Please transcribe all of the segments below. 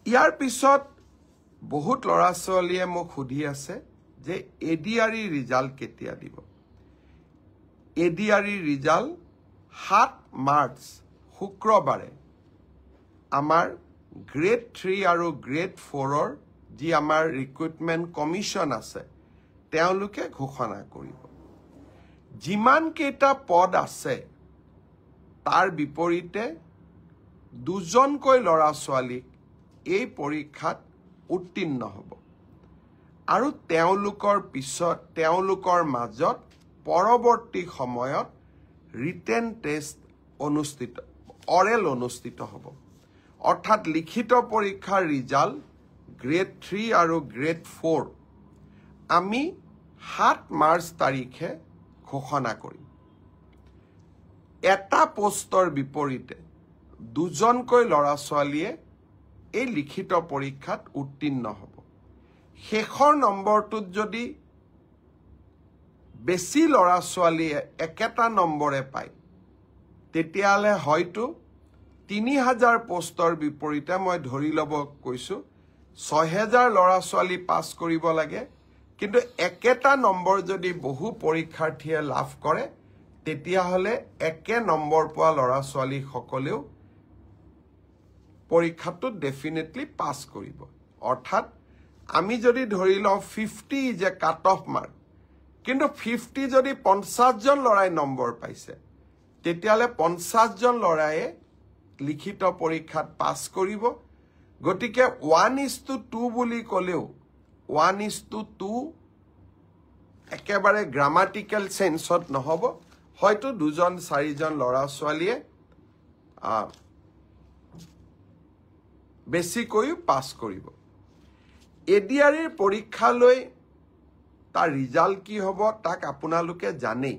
ইয়াৰ পিছত বহুত ল'ৰা ছোৱালীয়ে মোক সুধি আছে যে এডিআৰই ৰিজাল্ট কেতিয়া দিব এডিআৰই ৰিজাল্ট 7 মাৰ্চ শুক্ৰবাৰে আমাৰ গ্ৰেড 3 আৰু গ্ৰেড 4ৰ যি আমাৰ ৰিক্ৰুটমেণ্ট কমিশ্যন আছে তেওঁলোকে ঘোষণা কৰিব যিমান কেইটা পদ আছে তাৰ বিপৰীতে দুজনকৈ ল'ৰা ছোৱালীক এই পৰীক্ষাত উত্তীৰ্ণ হ'ব আৰু তেওঁলোকৰ মাজত পৰৱৰ্তী সময়ত ৰিটেন টেষ্ট অৰেল অনুষ্ঠিত হ'ব অৰ্থাৎ লিখিত পৰীক্ষাৰ ৰিজাল্ট গ্ৰেড 3 আৰু গ্ৰেড 4 আমি 7 মাৰ্চ তাৰিখে ঘোষণা কৰিম এটা পোষ্টৰ বিপৰীতে দুজনকৈ ল'ৰা ছোৱালীয়ে এই লিখিত পৰীক্ষাত উত্তীৰ্ণ হ'ব শেষৰ নম্বৰটোত যদি বেছি ল'ৰা ছোৱালীয়ে একেটা নম্বৰে পায় তেতিয়াহ'লে হয়তো 3000 পোষ্টৰ বিপৰীতে মই ধৰি ল'ব কৈছোঁ 6000 ল'ৰা ছোৱালী পাছ কৰিব লাগে কিন্তু একেটা নম্বৰ যদি বহু পৰীক্ষাৰ্থীয়ে লাভ কৰে তেতিয়াহ'লে একে নম্বৰ পোৱা ল'ৰা ছোৱালীসকলেও পৰীক্ষাটোত ডেফিনেটলি পাছ কৰিব অৰ্থাৎ আমি যদি ধৰি লওঁ 50 is a cut off mark কিন্তু 50 যদি 50 জন ল'ৰাই নম্বৰ পাইছে তেতিয়াহ'লে 50 জন ল'ৰায়ে লিখিত পৰীক্ষাত পাছ কৰিব গতিকে 1:2 বুলি ক'লেও 1:2 একেবাৰে গ্ৰামাটিকেল সেন্সত নহ'ব হয়তো 2-4জন ল'ৰা ছোৱালীয়ে বেছিকৈ পাছ কৰিব এডিআৰইৰ পৰীক্ষালৈ তাৰ ৰিজাল্ট কি হ'ব তাক আপোনালোকে জানেই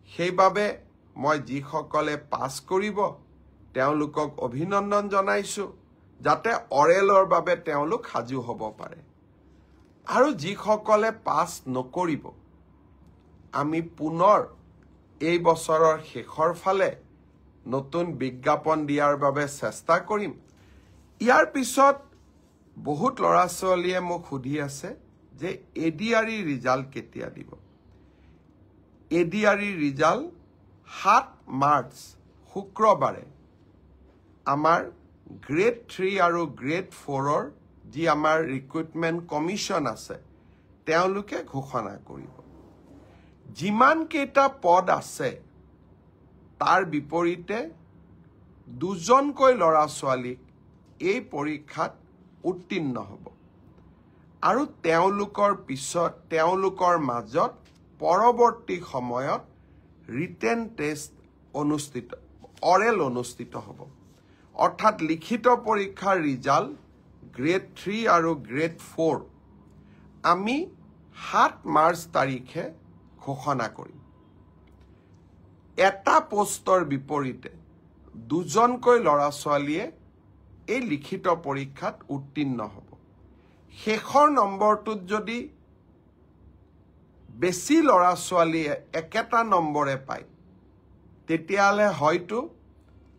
সেইবাবে মই যিসকলে পাছ কৰিব তেওঁলোকক অভিনন্দন জনাইছোঁ যাতে অৰেলৰ বাবে তেওঁলোক সাজু হ'ব পাৰে আৰু যিসকলে পাছ নকৰিব আমি পুনৰ এই বছৰৰ শেষৰ ফালে নতুন বিজ্ঞাপন দিয়াৰ বাবে চেষ্টা কৰিম ইয়াৰ পিছত বহুত ল'ৰা ছোৱালীয়ে মোক সুধি আছে যে এডিআৰই ৰিজাল্ট কেতিয়া দিব এডিআৰই ৰিজাল্ট 7 মাৰ্চ শুক্ৰবাৰে আমাৰ গ্ৰেড 3 আৰু গ্ৰেড 4ৰ যি আমাৰ ৰিক্ৰুটমেণ্ট কমিশ্যন আছে তেওঁলোকে ঘোষণা কৰিব যিমান কেইটা পদ আছে তাৰ বিপৰীতে দুজনকৈ ল'ৰা ছোৱালীক এই পৰীক্ষাত উত্তীৰ্ণ হ'ব আৰু তেওঁলোকৰ মাজত পৰৱৰ্তী সময়ত ৰিটেন টেষ্ট অৰেল অনুষ্ঠিত হ'ব অৰ্থাৎ লিখিত পৰীক্ষাৰ ৰিজাল্ট গ্ৰেড 3 আৰু গ্ৰেড 4 আমি 7 মাৰ্চ তাৰিখে ঘোষণা কৰিম এটা পোষ্টৰ বিপৰীতে দুজনকৈ ল'ৰা ছোৱালীয়ে এই লিখিত পৰীক্ষাত উত্তীৰ্ণ হ'ব শেষৰ নম্বৰটোত যদি বেছি ল'ৰা ছোৱালীয়ে একেটা নম্বৰে পায় তেতিয়াহ'লে হয়তো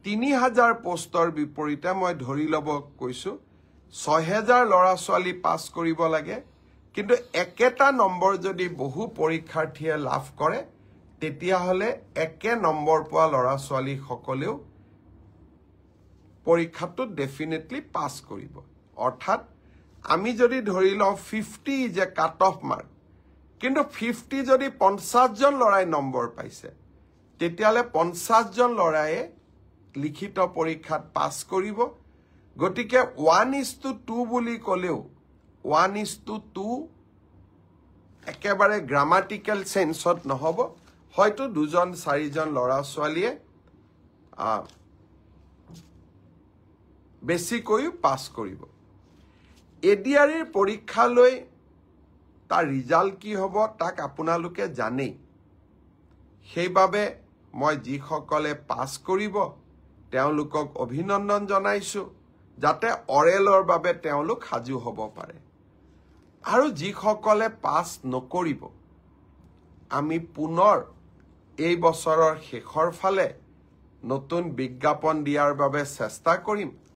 3000 পোষ্টৰ বিপৰীতে মই ধৰি ল'ব কৈছোঁ 6000 ল'ৰা ছোৱালী পাছ কৰিব লাগে কিন্তু একেটা নম্বৰ যদি বহু পৰীক্ষাৰ্থীয়ে লাভ কৰে তেতিয়াহ'লে একে নম্বৰ পোৱা ল'ৰা ছোৱালীসকলেও পৰীক্ষাটোত ডেফিনেটলি পাছ কৰিব অৰ্থাৎ আমি যদি ধৰি লওঁ 50 is a cut off mark কিন্তু 50 যদি 50 জন ল'ৰাই নম্বৰ পাইছে তেতিয়াহ'লে 50 জন ল'ৰায়ে লিখিত পৰীক্ষাত পাছ কৰিব গতিকে 1:2 বুলি ক'লেও 1:2 একেবাৰে গ্ৰামাটিকেল সেন্সত নহ'ব হয়তো 2-4জন ল'ৰা ছোৱালীয়ে বেছিকৈ পাছ কৰিব এডিআৰইৰ পৰীক্ষালৈ তাৰ ৰিজাল্ট কি হ'ব তাক আপোনালোকে জানেই সেইবাবে মই যিসকলে পাছ কৰিব তেওঁলোকক অভিনন্দন জনাইছোঁ যাতে অৰেলৰ বাবে তেওঁলোক সাজু হ'ব পাৰে আৰু যিসকলে পাছ নকৰিব আমি পুনৰ এই বছৰৰ শেষৰ ফালে নতুন বিজ্ঞাপন দিয়াৰ বাবে চেষ্টা কৰিম